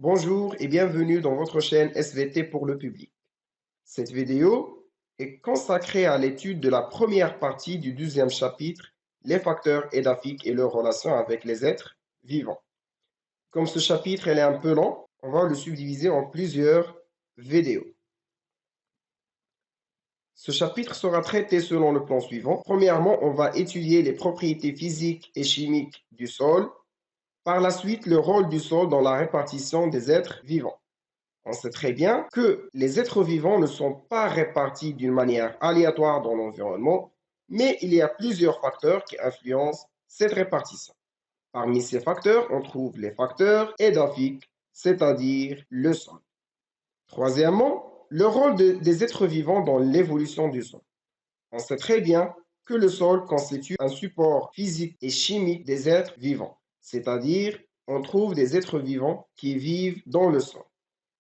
Bonjour et bienvenue dans votre chaîne SVT pour le public. Cette vidéo est consacrée à l'étude de la première partie du 12e chapitre, les facteurs édaphiques et leurs relations avec les êtres vivants. Comme ce chapitre est un peu long, on va le subdiviser en plusieurs vidéos. Ce chapitre sera traité selon le plan suivant. Premièrement, on va étudier les propriétés physiques et chimiques du sol. Par la suite, le rôle du sol dans la répartition des êtres vivants. On sait très bien que les êtres vivants ne sont pas répartis d'une manière aléatoire dans l'environnement, mais il y a plusieurs facteurs qui influencent cette répartition. Parmi ces facteurs, on trouve les facteurs édaphiques, c'est-à-dire le sol. Troisièmement, le rôle des êtres vivants dans l'évolution du sol. On sait très bien que le sol constitue un support physique et chimique des êtres vivants, c'est-à-dire on trouve des êtres vivants qui vivent dans le sol.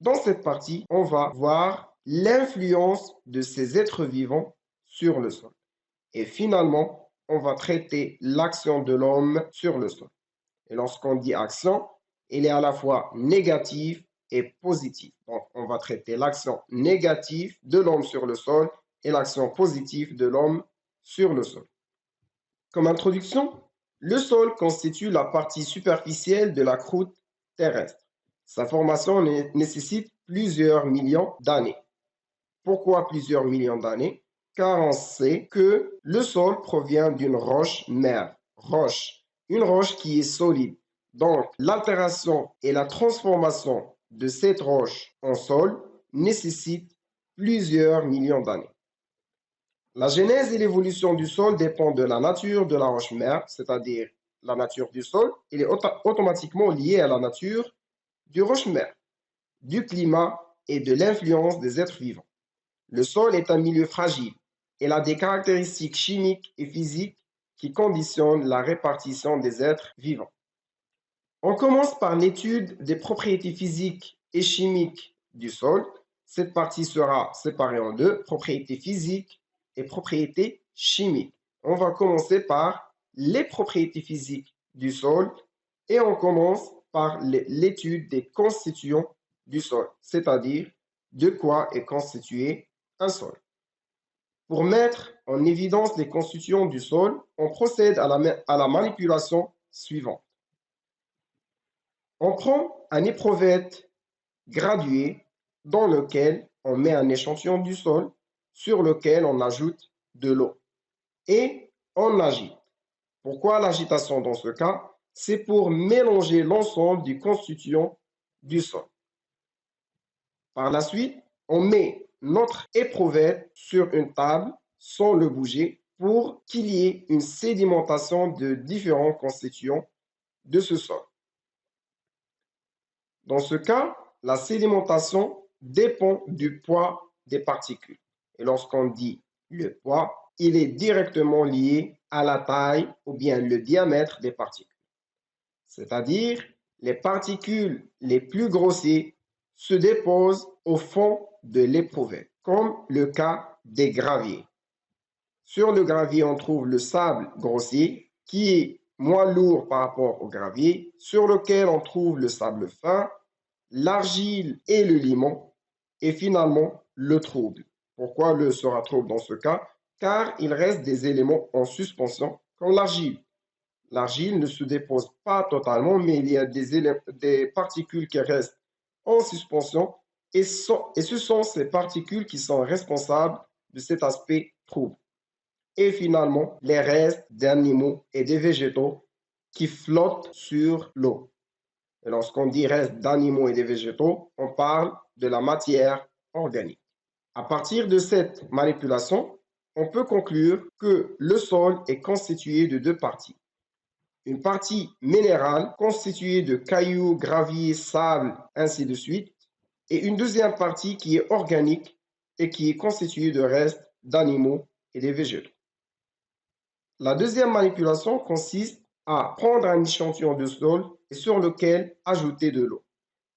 Dans cette partie, on va voir l'influence de ces êtres vivants sur le sol. Et finalement, on va traiter l'action de l'homme sur le sol. Et lorsqu'on dit action, il est à la fois négatif et positif. Donc, on va traiter l'action négative de l'homme sur le sol et l'action positive de l'homme sur le sol. Comme introduction, le sol constitue la partie superficielle de la croûte terrestre. Sa formation nécessite plusieurs millions d'années. Pourquoi plusieurs millions d'années? Car on sait que le sol provient d'une roche-mère, une roche qui est solide. Donc, l'altération et la transformation de cette roche en sol nécessitent plusieurs millions d'années. La genèse et l'évolution du sol dépendent de la nature de la roche-mère, c'est-à-dire la nature du sol. Il est automatiquement lié à la nature du roche-mère, du climat et de l'influence des êtres vivants. Le sol est un milieu fragile. Il a des caractéristiques chimiques et physiques qui conditionnent la répartition des êtres vivants. On commence par l'étude des propriétés physiques et chimiques du sol. Cette partie sera séparée en deux, propriétés physiques et propriétés chimiques. On va commencer par les propriétés physiques du sol et on commence par l'étude des constituants du sol, c'est-à-dire de quoi est constitué un sol. Pour mettre en évidence les constituants du sol, on procède à la manipulation suivante. On prend un éprouvette gradué dans lequel on met un échantillon du sol sur lequel on ajoute de l'eau et on agite. Pourquoi l'agitation dans ce cas? C'est pour mélanger l'ensemble du constituant du sol. Par la suite, on met notre éprouvette sur une table sans le bouger pour qu'il y ait une sédimentation de différents constituants de ce sol. Dans ce cas, la sédimentation dépend du poids des particules. Et lorsqu'on dit le poids, il est directement lié à la taille ou bien le diamètre des particules. C'est-à-dire, les particules les plus grossières se déposent au fond de l'éprouvette, comme le cas des graviers. Sur le gravier, on trouve le sable grossier qui est moins lourd par rapport au gravier, sur lequel on trouve le sable fin, l'argile et le limon, et finalement le trouble. Pourquoi le sera trouble dans ce cas? Car il reste des éléments en suspension comme l'argile. L'argile ne se dépose pas totalement, mais il y a des particules qui restent en suspension et ce sont ces particules qui sont responsables de cet aspect trouble. Et finalement, les restes d'animaux et des végétaux qui flottent sur l'eau. Et lorsqu'on dit reste d'animaux et des végétaux, on parle de la matière organique. À partir de cette manipulation, on peut conclure que le sol est constitué de deux parties. Une partie minérale constituée de cailloux, graviers, sable, ainsi de suite, et une deuxième partie qui est organique et qui est constituée de restes d'animaux et des végétaux. La deuxième manipulation consiste à prendre un échantillon de sol et sur lequel ajouter de l'eau.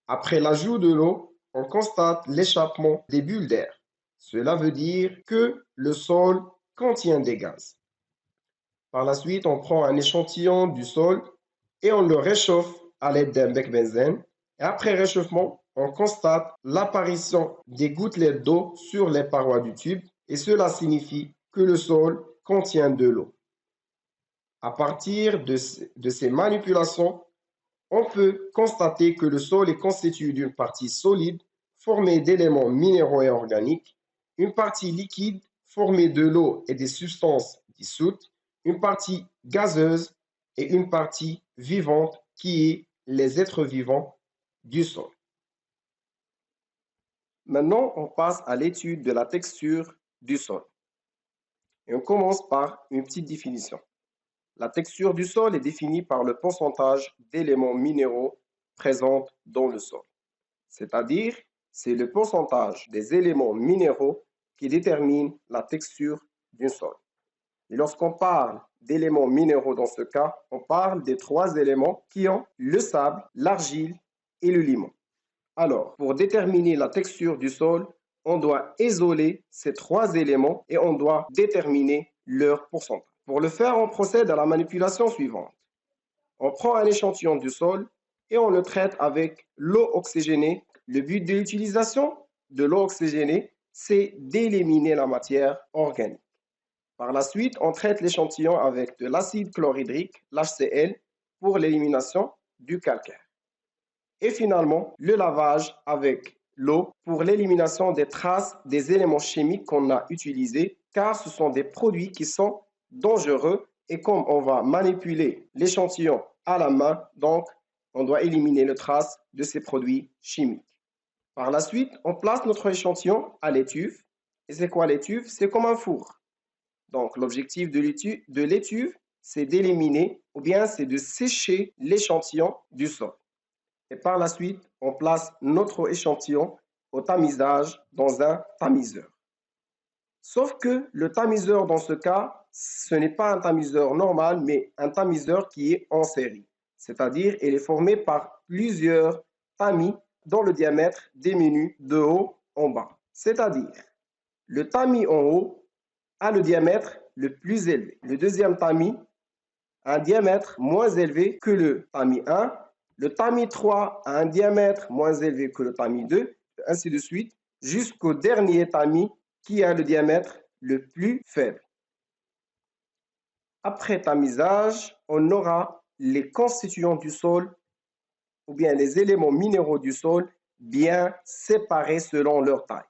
Après l'ajout de l'eau, on constate l'échappement des bulles d'air. Cela veut dire que le sol contient des gaz. Par la suite, on prend un échantillon du sol et on le réchauffe à l'aide d'un bec benzène Et après réchauffement, on constate l'apparition des gouttelettes d'eau sur les parois du tube et cela signifie que le sol contient de l'eau. À partir de ces manipulations, on peut constater que le sol est constitué d'une partie solide formée d'éléments minéraux et organiques, une partie liquide formée de l'eau et des substances dissoutes, une partie gazeuse et une partie vivante qui est les êtres vivants du sol. Maintenant, on passe à l'étude de la texture du sol. Et on commence par une petite définition. La texture du sol est définie par le pourcentage d'éléments minéraux présents dans le sol. C'est-à-dire, c'est le pourcentage des éléments minéraux qui détermine la texture du sol. Et lorsqu'on parle d'éléments minéraux dans ce cas, on parle des 3 éléments qui ont le sable, l'argile et le limon. Alors, pour déterminer la texture du sol, on doit isoler ces 3 éléments et on doit déterminer leur pourcentage. Pour le faire, on procède à la manipulation suivante. On prend un échantillon du sol et on le traite avec l'eau oxygénée. Le but de l'utilisation de l'eau oxygénée, c'est d'éliminer la matière organique. Par la suite, on traite l'échantillon avec de l'acide chlorhydrique, l'HCl, pour l'élimination du calcaire. Et finalement, le lavage avec l'eau pour l'élimination des traces des éléments chimiques qu'on a utilisés, car ce sont des produits qui sont dangereux et comme on va manipuler l'échantillon à la main, donc on doit éliminer les traces de ces produits chimiques. Par la suite, on place notre échantillon à l'étuve. Et c'est quoi l'étuve? C'est comme un four. Donc l'objectif de l'étuve, c'est d'éliminer ou bien c'est de sécher l'échantillon du sol. Et par la suite, on place notre échantillon au tamisage dans un tamiseur. Sauf que le tamiseur dans ce cas, ce n'est pas un tamiseur normal, mais un tamiseur qui est en série. C'est-à-dire, il est formé par plusieurs tamis dont le diamètre diminue de haut en bas. C'est-à-dire, le tamis en haut a le diamètre le plus élevé. Le deuxième tamis a un diamètre moins élevé que le tamis 1. Le tamis 3 a un diamètre moins élevé que le tamis 2, ainsi de suite, jusqu'au dernier tamis qui a le diamètre le plus faible. Après tamisage, on aura les constituants du sol ou bien les éléments minéraux du sol bien séparés selon leur taille.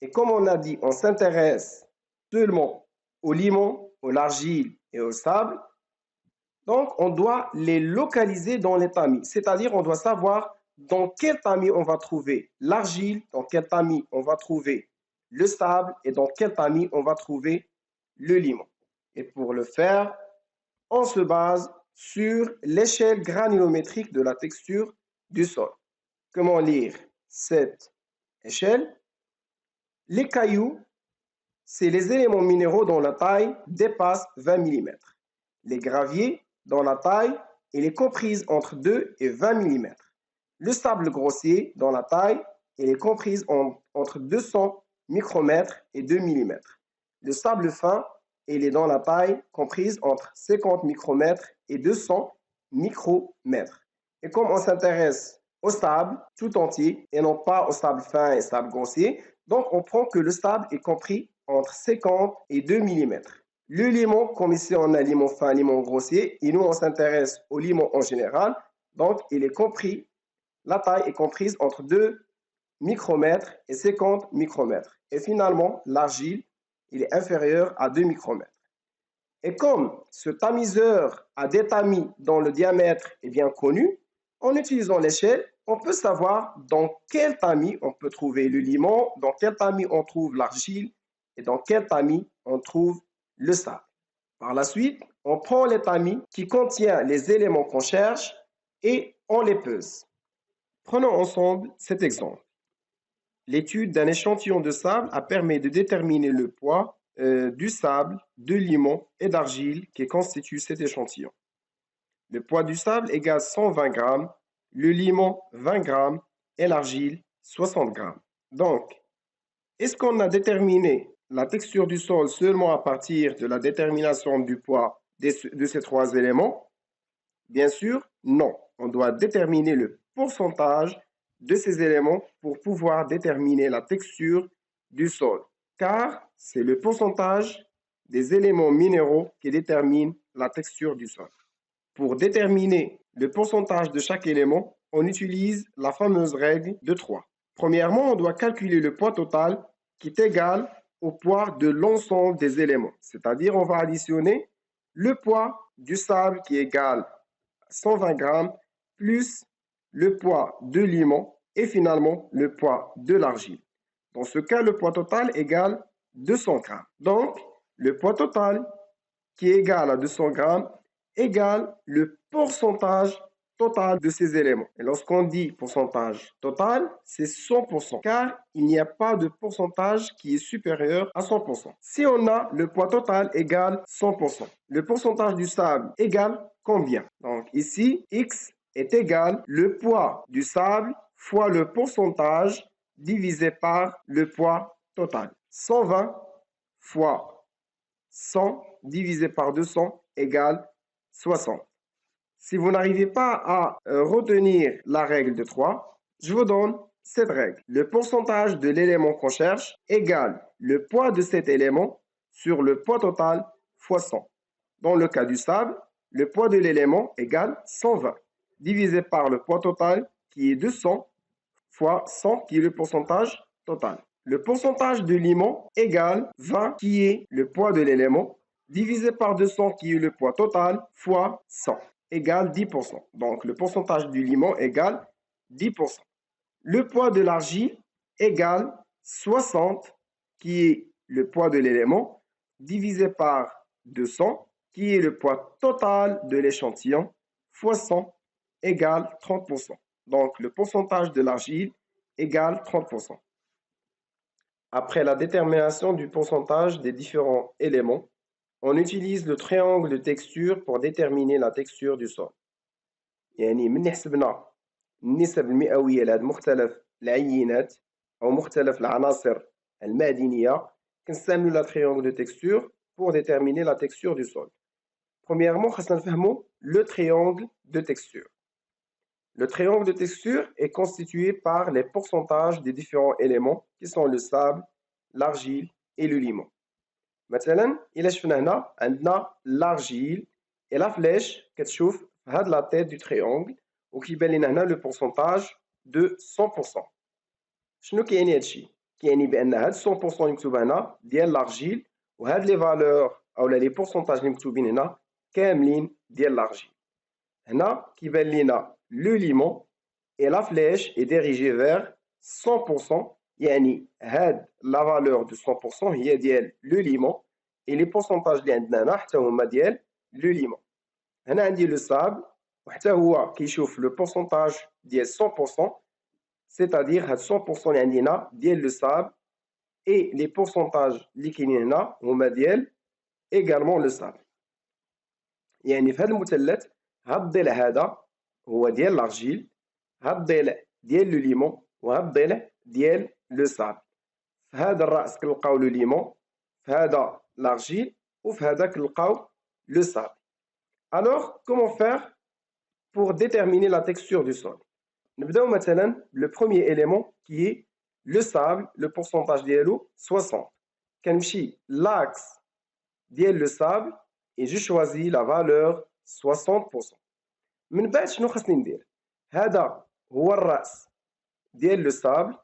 Et comme on a dit, on s'intéresse seulement au limon, à l'argile et au sable. Donc, on doit les localiser dans les tamis, c'est-à-dire on doit savoir dans quel tamis on va trouver l'argile, dans quel tamis on va trouver le sable et dans quel tamis on va trouver le limon. Et pour le faire, on se base sur l'échelle granulométrique de la texture du sol. Comment lire cette échelle? Les cailloux, c'est les éléments minéraux dont la taille dépasse 20 mm. Les graviers, dont la taille elle est comprise entre 2 et 20 mm. Le sable grossier, dont la taille elle est comprise entre 200 micromètres et 2 mm. Le sable fin, il est dans la taille comprise entre 50 micromètres et 200 micromètres. Et comme on s'intéresse au sable tout entier et non pas au sable fin et sable grossier, donc on prend que le sable est compris entre 50 et 2 mm. Le limon, comme ici on a limon fin, limon grossier, et nous on s'intéresse au limon en général, donc il est compris, la taille est comprise entre 2 micromètres et 50 micromètres. Et finalement, l'argile, il est inférieur à 2 micromètres. Et comme ce tamiseur a des tamis dont le diamètre est bien connu, en utilisant l'échelle, on peut savoir dans quel tamis on peut trouver le limon, dans quel tamis on trouve l'argile et dans quel tamis on trouve le sable. Par la suite, on prend les tamis qui contiennent les éléments qu'on cherche et on les pèse. Prenons ensemble cet exemple. L'étude d'un échantillon de sable a permis de déterminer le poids du sable, de limon et d'argile qui constitue cet échantillon. Le poids du sable égale 120 grammes, le limon 20 grammes et l'argile 60 grammes. Donc, est-ce qu'on a déterminé la texture du sol seulement à partir de la détermination du poids de ces 3 éléments? Bien sûr, non. On doit déterminer pourcentage de ces éléments pour pouvoir déterminer la texture du sol, car c'est le pourcentage des éléments minéraux qui détermine la texture du sol. Pour déterminer le pourcentage de chaque élément, on utilise la fameuse règle de 3. Premièrement, on doit calculer le poids total qui est égal au poids de l'ensemble des éléments. C'est-à-dire, on va additionner le poids du sable qui est égal à 120 grammes plus le poids de limon et finalement le poids de l'argile. Dans ce cas, le poids total égale 200 grammes. Donc, le poids total qui est égal à 200 grammes égale le pourcentage total de ces éléments. Et lorsqu'on dit pourcentage total, c'est 100%, car il n'y a pas de pourcentage qui est supérieur à 100%. Si on a le poids total égale 100%, le pourcentage du sable égale combien? Donc ici, X est égal le poids du sable fois le pourcentage divisé par le poids total. 120 fois 100 divisé par 200 égale 60. Si vous n'arrivez pas à retenir la règle de 3, je vous donne cette règle. Le pourcentage de l'élément qu'on cherche égale le poids de cet élément sur le poids total fois 100. Dans le cas du sable, le poids de l'élément égale 120, divisé par le poids total qui est 200 fois 100 qui est le pourcentage total. Le pourcentage de limon égale 20 qui est le poids de l'élément, divisé par 200 qui est le poids total, fois 100, égale 10%. Donc, le pourcentage du limon égale 10%. Le poids de l'argile égale 60, qui est le poids de l'élément, divisé par 200, qui est le poids total de l'échantillon, fois 100, égale 30%. Donc, le pourcentage de l'argile égale 30%. Après la détermination du pourcentage des différents éléments, on utilise le triangle de texture pour déterminer la texture du sol. يعني من حسبنا النسب المئوية لهاد مختلف العينات أو مختلف العناصر المعدنية كنستعملو لا triangle de texture pour déterminer la texture du sol. Premièrement, خاصنا نفهمو le triangle de texture. Le triangle de texture est constitué par les pourcentages des différents éléments qui sont le sable, l'argile et le limon. مثلا إلا شفنا هنا عندنا l'argile et la flèche كتشوف في هاد لا tête du triangle وكيبان لنا هنا le pourcentage de 100%. شنو كيعني هادشي؟ كيعني بأن هاد 100% اللي مكتوبة هنا ديال l'argile وهاد لي فالور أولا لي pourcentages اللي مكتوبين هنا كاملين ديال l'argile. هنا كيبان لنا le limon et la flèche est dirigée vers 100%. يعني هاد لا فالور دو 100% هي ديال لو ليمون اي لي بورسونتاج اللي عندنا هنا حتى هما ديال لو ليمون. هنا عندي لو سابل وحتى هو كيشوف لو بورسونتاج ديال 100%، سيتادير هاد 100% اللي عندي هنا ديال لو سابل اي لي بورسونتاج اللي كاينين هنا هما ديال ايغالمون لو سابل. يعني في هاد المثلث هاد الضلع هذا هو ديال لارجيل، هاد الضلع ديال لو ليمون وهاد الضلع ديال لو سابل. في هذا الراس كنلقاو لو ليمون، في هذا l'argile وفي هذا كنلقاو لو سابل. Alors comment faire pour déterminer la texture du sol? نبداو مثلا le premier élément qui est le sable, le pourcentage ديالو 60. كنمشي l'axe ديال le sable et je choisis la valeur 60%. من بعد شنو خاصني ندير؟ هذا هو الراس ديال لو سابل،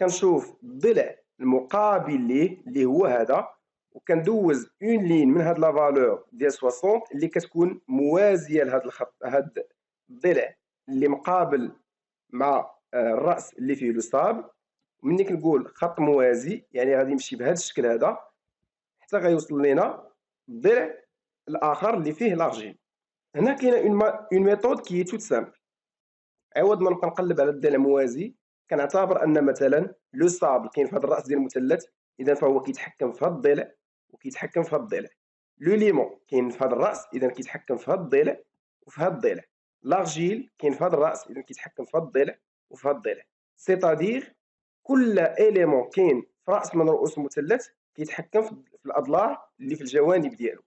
كنشوف الضلع المقابل ليه اللي هو هذا وكندوز اون لين من هاد لا فالور ديال 60 اللي كتكون موازيه لهاد الخط، هاد الضلع اللي مقابل مع الراس اللي فيه لو سابل. ملي كنقول خط موازي يعني غادي يمشي بهذا الشكل هذا حتى غيوصل لينا الضلع الاخر اللي فيه لارجين. هنا كاينه اون ميثود كي توت سامبل. عوض ما نبقى نقلب على الضلع موازي كنعتبر ان مثلا لو سابل كاين في هذا الراس ديال المثلث، اذا فهو كيتحكم في هذا الضلع وكيتحكم في هذا الضلع. لو ليمون كاين في هذا الراس اذا كيتحكم في هذا الضلع وفي هذا الضلع. لارجيل كاين في هذا الراس اذا كيتحكم في هذا الضلع وفي هذا الضلع. سيتادير كل اليمون كاين في راس من رؤوس المثلث كيتحكم في الاضلاع اللي في الجوانب ديالو.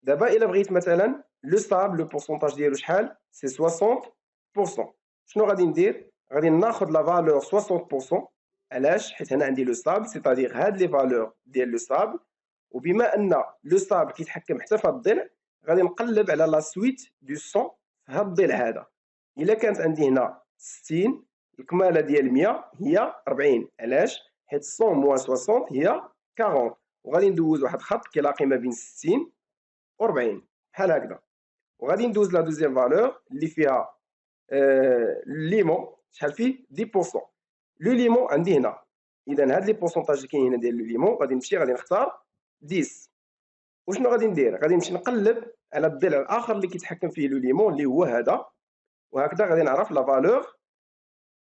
دابا الا بغيت مثلا لو سابل لو بورسونتاج ديالو شحال؟ سي 60%. شنو غادي ندير؟ غادي ناخذ لا فالور 60%. علاش؟ حيت هنا عندي لو سابل، سيتادير هاد لي فالور ديال لو سابل، وبما ان لو سابل كيتحكم حتى في هاد الضلع، غادي نقلب على لا سويت دو 100 في هاد الضلع هذا. الا كانت عندي هنا 60، الكماله ديال 100 هي 40. علاش؟ حيت 100 موان 60 هي 40. وغادي ندوز واحد الخط كيلاقي ما بين 60 و 40 بحال هكذا. وغادي ندوز لا دوزيام فالور اللي فيها ليمون، شحال فيه 10%. لو ليمون عندي هنا، اذا هاد لي بورسونتاج اللي كاين هنا ديال لو ليمون غادي نمشي غادي نختار 10. وشنو غادي ندير؟ غادي نمشي نقلب على الضلع الاخر اللي كيتحكم فيه لو ليمون اللي هو هذا، وهكذا غادي نعرف لا فالور.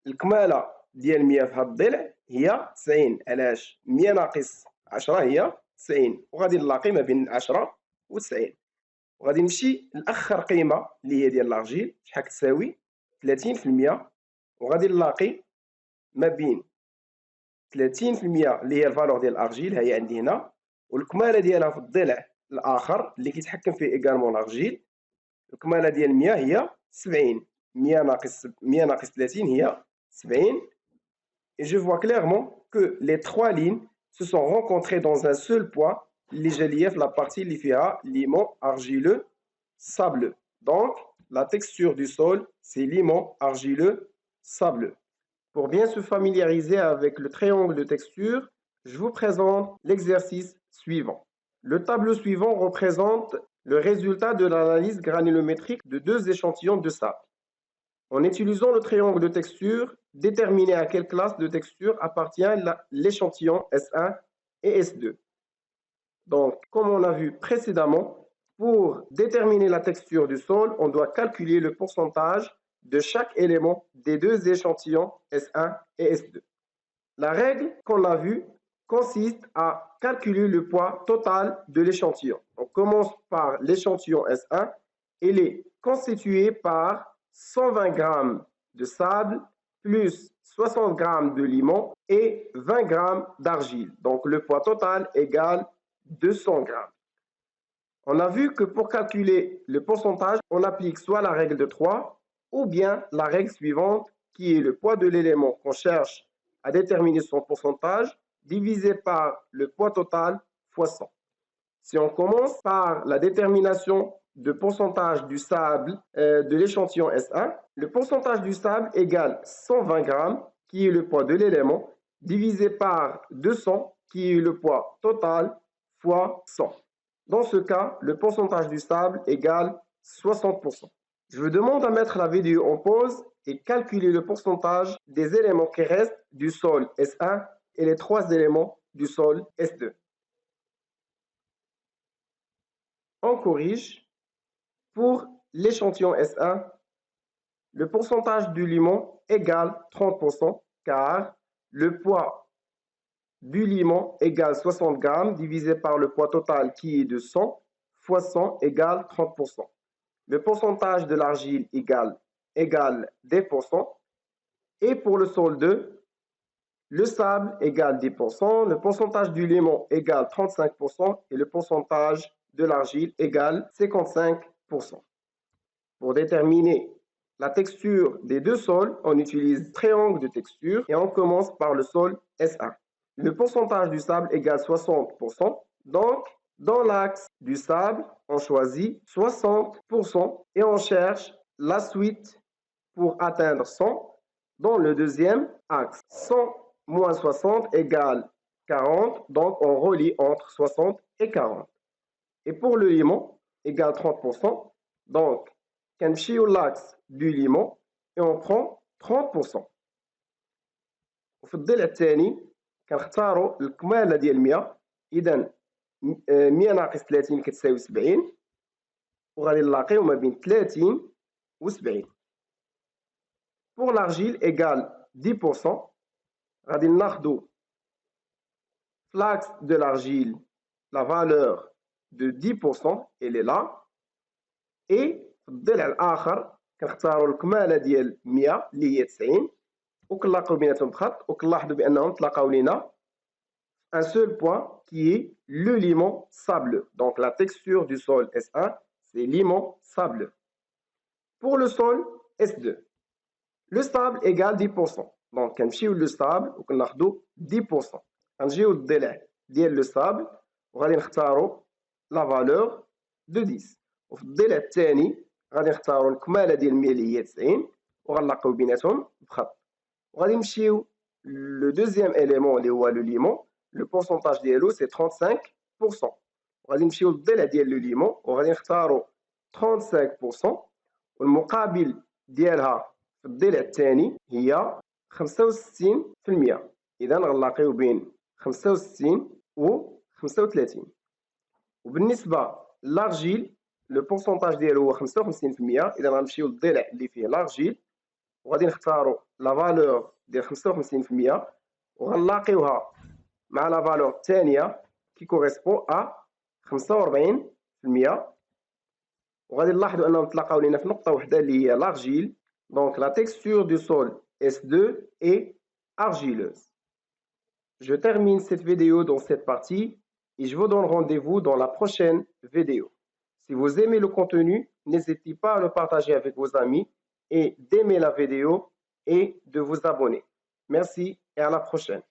الكماله ديال 100 في هذا الضلع هي 90. علاش؟ 100 ناقص 10 هي 90، وغادي نلاقي ما بين 10 و 90. وغادي نمشي لاخر قيمه اللي هي ديال لارجيل، شحال كتساوي 30%. وغادي نلاقي ما بين 30% اللي هي الفالور ديال الارجيل، هي عندي هنا، والكماله ديالها في الضلع الاخر اللي كيتحكم فيه ايغالمون لارجيل، الكماله ديال 100 هي 70. 100 ناقص 30 هي 70. Et je vois clairement que les trois lignes se sont rencontrées dans un seul point اللي جا ليا في la partie اللي فيها limon argileux sableux. Donc la texture du sol c'est limon argileux sableux. Pour bien se familiariser avec le triangle de texture, je vous présente l'exercice suivant. Le tableau suivant représente le résultat de l'analyse granulométrique de deux échantillons de sable. En utilisant le triangle de texture, déterminez à quelle classe de texture appartient l'échantillon S1 et S2. Donc, comme on a vu précédemment, pour déterminer la texture du sol, on doit calculer le pourcentage de chaque élément des deux échantillons S1 et S2. La règle qu'on a vue consiste à calculer le poids total de l'échantillon. On commence par l'échantillon S1. Il est constitué par 120 grammes de sable plus 60 grammes de limon et 20 grammes d'argile. Donc le poids total égale 200 grammes. On a vu que pour calculer le pourcentage, on applique soit la règle de 3 ou bien la règle suivante qui est le poids de l'élément qu'on cherche à déterminer son pourcentage divisé par le poids total fois 100. Si on commence par la détermination de pourcentage du sable de l'échantillon S1, le pourcentage du sable égale 120 grammes, qui est le poids de l'élément, divisé par 200, qui est le poids total, fois 100. Dans ce cas, le pourcentage du sable égale 60%. Je vous demande à mettre la vidéo en pause et calculer le pourcentage des éléments qui restent du sol S1 et les trois éléments du sol S2. On corrige. Pour l'échantillon S1, le pourcentage du limon égale 30% car le poids du limon égale 60 grammes divisé par le poids total qui est de 100 fois 100 égale 30%. Le pourcentage de l'argile égale 10%. Et pour le sol 2, le sable égale 10%, le pourcentage du limon égale 35% et le pourcentage de l'argile égale 55%. Pour déterminer la texture des deux sols, on utilise triangle de texture et on commence par le sol S1. Le pourcentage du sable égale 60%. Donc, dans l'axe du sable, on choisit 60% et on cherche la suite pour atteindre 100 dans le deuxième axe. 100 moins 60 égale 40, donc on relie entre 60 et 40. Et pour le limon, égale 30%, donc كنمشيو l'axe du limon et on prend 30%. وفي الضلع الثاني كنختاروا الكماله ديال 100. اذا 100 ناقص 30 كتساوي 70 وغادي نلاقيو ما بين 30 و 70. Pour l'argile égale 10%, غادي ناخذوا في l'axe de l'argile la valeur de 10%, elle est là. Et في الضلع الاخر كنختاروا الكماله ديال 100 اللي هي 90 وكنلاقيو بيناتهم بخط وكنلاحظوا بانهم تلاقاو لينا un seul point qui est le limon sableux. Donc la texture du sol S1 c'est limon sableux. Pour le sol S2, Le sable égale 10%. Donc, كنمشيو للسابل وكناخدو 10%. غنجيو للضلع ديال لو سابل وغادي نختارو لا فالور دو 10. وفي الضلع الثاني غادي نختارو الكماله ديال 100 اللي هي 90 وغنلاقيو بيناتهم بخط. وغادي نمشيو لو دوزيام اليمون اللي هو لو ليمون. لو بورسونتاج ديالو سي 35%. وغادي نمشيو للضلع ديال لو ليمون وغادي نختارو 35%. والمقابل ديالها في الضلع الثاني هي 65%. إذا غنلاقيو بين 65 و 35. وبالنسبة للارجيل لو بورسونتاج ديالو هو 55%. إذا غنمشيو للضلع اللي فيه لارجيل وغادي نختارو لا فالور ديال 55% وغنلاقيوها مع لا فالور الثانية كي كوريسبون ا 45%. وغادي نلاحظوا انهم تلاقاو لينا في نقطه واحده اللي هي l'argile. Donc la texture du sol S2 est argileuse. Je termine cette vidéo dans cette partie et je vous donne rendez-vous dans la prochaine vidéo. Si vous aimez le contenu, n'hésitez pas à le partager avec vos amis et d'aimer la vidéo et de vous abonner. Merci et à la prochaine.